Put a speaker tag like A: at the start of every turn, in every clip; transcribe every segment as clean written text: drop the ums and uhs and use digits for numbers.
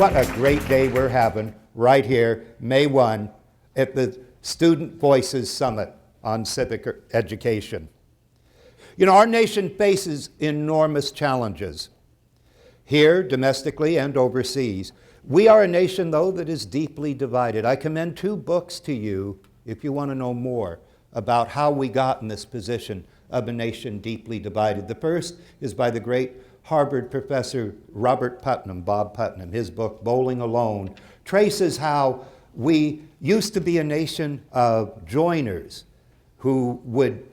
A: what a great day we're having right here, May 1, at the Student Voices Summit on Civic Education. You know, our nation faces enormous challenges here, domestically and overseas. We are a nation, though, that is deeply divided. I commend two books to you if you want to know more about how we got in this position of a nation deeply divided. The first is by the great Harvard professor Robert Putnam, Bob Putnam. His book, Bowling Alone, traces how we used to be a nation of joiners who would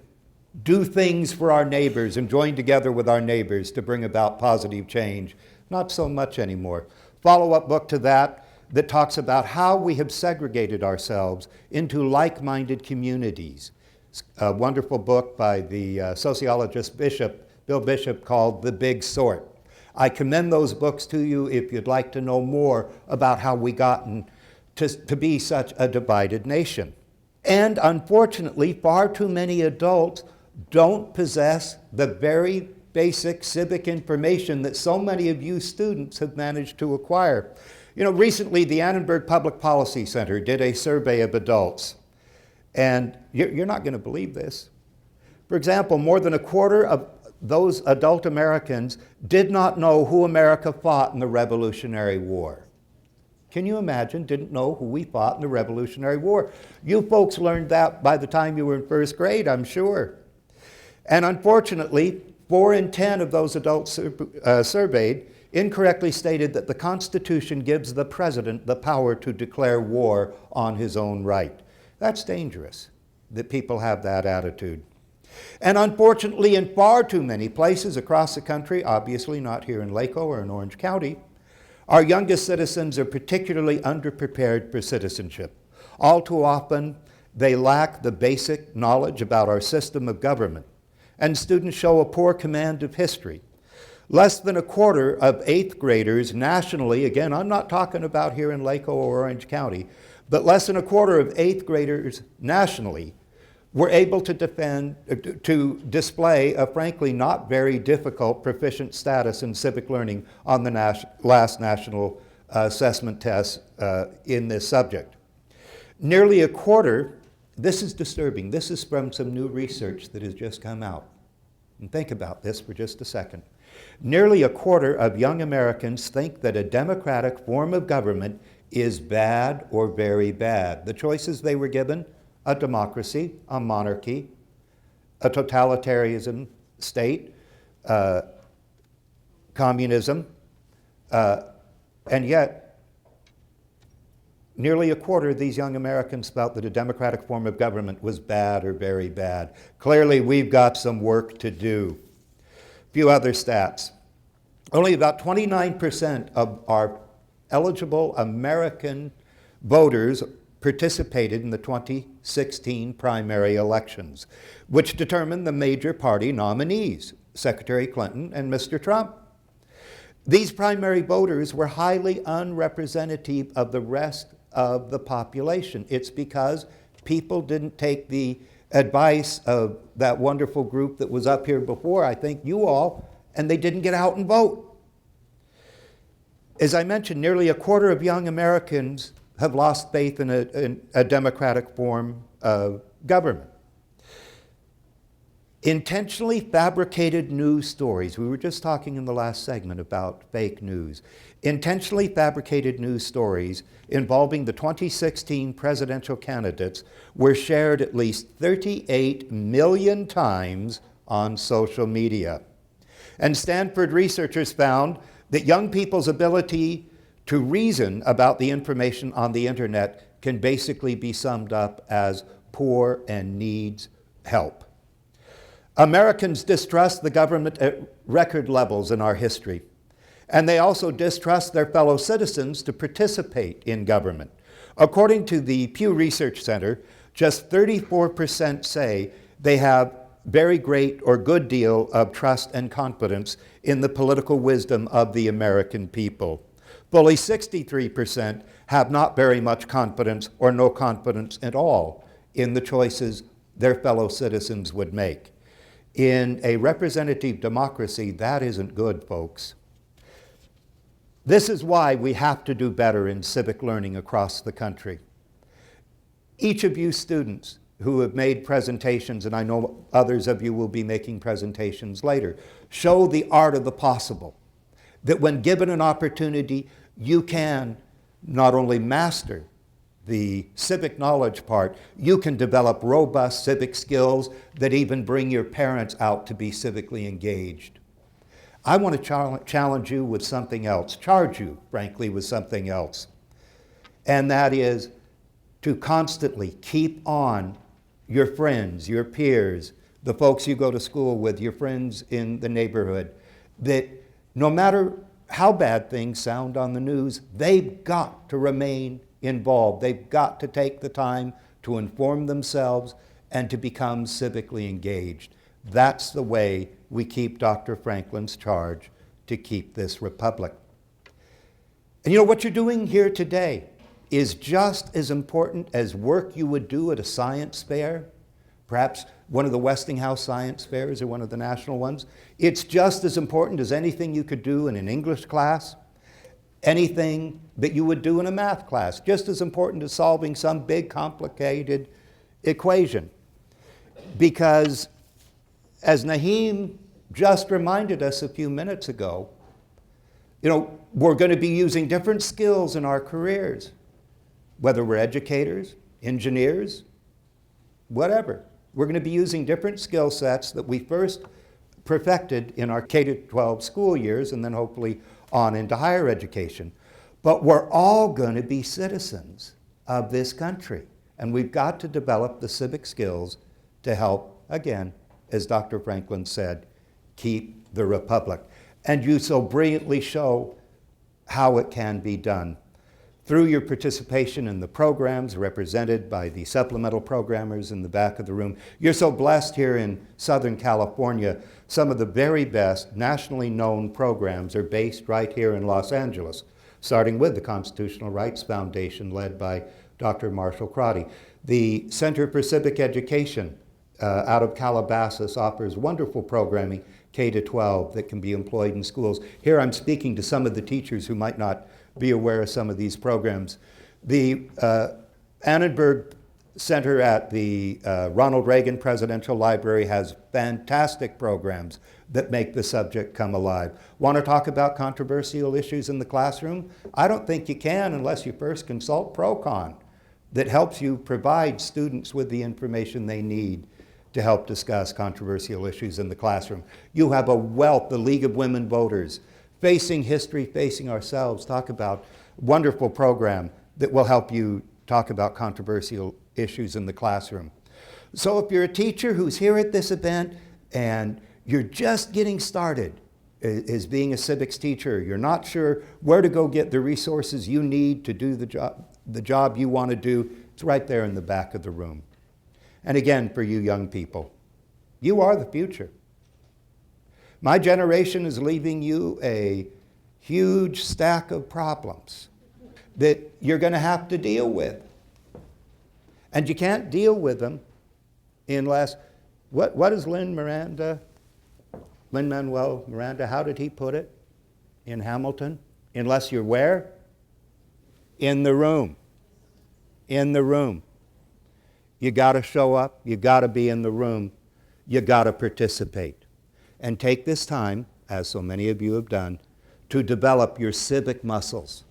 A: do things for our neighbors and join together with our neighbors to bring about positive change. Not so much anymore. Follow-up book to that talks about how we have segregated ourselves into like-minded communities. A wonderful book by the sociologist Bill Bishop called The Big Sort. I commend those books to you if you'd like to know more about how we gotten to be such a divided nation. And unfortunately, far too many adults don't possess the very basic civic information that so many of you students have managed to acquire. You know, recently the Annenberg Public Policy Center did a survey of adults. And you're not going to believe this. For example, more than a quarter of those adult Americans did not know who America fought in the Revolutionary War. Can you imagine? Didn't know who we fought in the Revolutionary War. You folks learned that by the time you were in first grade, I'm sure. And unfortunately, 4 in 10 of those adults surveyed incorrectly stated that the Constitution gives the president the power to declare war on his own right. That's dangerous, that people have that attitude. And unfortunately, in far too many places across the country, obviously not here in LACOE or in Orange County, our youngest citizens are particularly underprepared for citizenship. All too often, they lack the basic knowledge about our system of government, and students show a poor command of history. Less than a quarter of 8th graders nationally, again, I'm not talking about here in LACOE or Orange County, but less than a quarter of 8th graders nationally were able to display a frankly not very difficult proficient status in civic learning on the last national assessment test in this subject. Nearly a quarter, this is disturbing, this is from some new research that has just come out. And think about this for just a second. Nearly a quarter of young Americans think that a democratic form of government is bad or very bad. The choices they were given: a democracy, a monarchy, a totalitarian state, communism, and yet nearly a quarter of these young Americans felt that a democratic form of government was bad or very bad. Clearly, we've got some work to do. A few other stats. Only about 29% of our eligible American voters participated in the 2016 primary elections, which determined the major party nominees, Secretary Clinton and Mr. Trump. These primary voters were highly unrepresentative of the rest of the population. It's because people didn't take the advice of that wonderful group that was up here before, I think you all, and they didn't get out and vote. As I mentioned, nearly a quarter of young Americans have lost faith in a democratic form of government. Intentionally fabricated news stories. We were just talking in the last segment about fake news. Intentionally fabricated news stories involving the 2016 presidential candidates were shared at least 38 million times on social media. And Stanford researchers found that young people's ability to reason about the information on the internet can basically be summed up as poor and needs help. Americans distrust the government at record levels in our history, and they also distrust their fellow citizens to participate in government. According to the Pew Research Center, just 34% say they have very great or good deal of trust and confidence in the political wisdom of the American people. Fully 63% have not very much confidence or no confidence at all in the choices their fellow citizens would make. In a representative democracy, that isn't good, folks. This is why we have to do better in civic learning across the country. Each of you students who have made presentations, and I know others of you will be making presentations later, show the art of the possible. That when given an opportunity, you can not only master the civic knowledge part, you can develop robust civic skills that even bring your parents out to be civically engaged. I want to challenge you with something else, charge you, frankly, with something else. And that is to constantly keep on your friends, your peers, the folks you go to school with, your friends in the neighborhood, that no matter how bad things sound on the news, they've got to remain involved. They've got to take the time to inform themselves and to become civically engaged. That's the way we keep Dr. Franklin's charge to keep this republic. And you know what you're doing here today is just as important as work you would do at a science fair, perhaps one of the Westinghouse science fairs or one of the national ones. It's just as important as anything you could do in an English class, anything that you would do in a math class, just as important as solving some big complicated equation. Because as Naheem just reminded us a few minutes ago, you know, we're going to be using different skills in our careers, whether we're educators, engineers, whatever. We're going to be using different skill sets that we first perfected in our K-12 school years and then hopefully on into higher education. But we're all going to be citizens of this country. And we've got to develop the civic skills to help, again, as Dr. Franklin said, keep the republic. And you so brilliantly show how it can be done. Through your participation in the programs represented by the supplemental programmers in the back of the room. You're so blessed here in Southern California. Some of the very best nationally known programs are based right here in Los Angeles, starting with the Constitutional Rights Foundation led by Dr. Marshall Crotty. The Center for Civic Education out of Calabasas offers wonderful programming, K-12, that can be employed in schools. Here I'm speaking to some of the teachers who might not be aware of some of these programs. The Annenberg Center at the Ronald Reagan Presidential Library has fantastic programs that make the subject come alive. Want to talk about controversial issues in the classroom? I don't think you can unless you first consult ProCon, that helps you provide students with the information they need to help discuss controversial issues in the classroom. You have a wealth, the League of Women Voters, Facing History, Facing Ourselves, talk about a wonderful program that will help you talk about controversial issues in the classroom. So if you're a teacher who's here at this event and you're just getting started as being a civics teacher, you're not sure where to go get the resources you need to do the job you want to do, it's right there in the back of the room. And again, for you young people, you are the future. My generation is leaving you a huge stack of problems that you're going to have to deal with. And you can't deal with them unless, what is Lin-Manuel Miranda, how did he put it in Hamilton? Unless you're where? In the room. In the room. You got to show up, you got to be in the room, you got to participate. And take this time, as so many of you have done, to develop your civic muscles,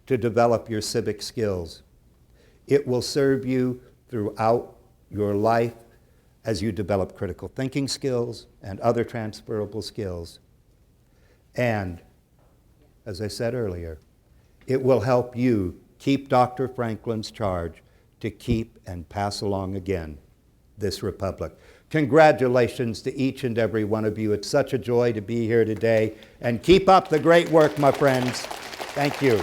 A: to develop your civic skills. It will serve you throughout your life as you develop critical thinking skills and other transferable skills. And, as I said earlier, it will help you keep Dr. Franklin's charge to keep and pass along again this republic. Congratulations to each and every one of you. It's such a joy to be here today. And keep up the great work, my friends. Thank you.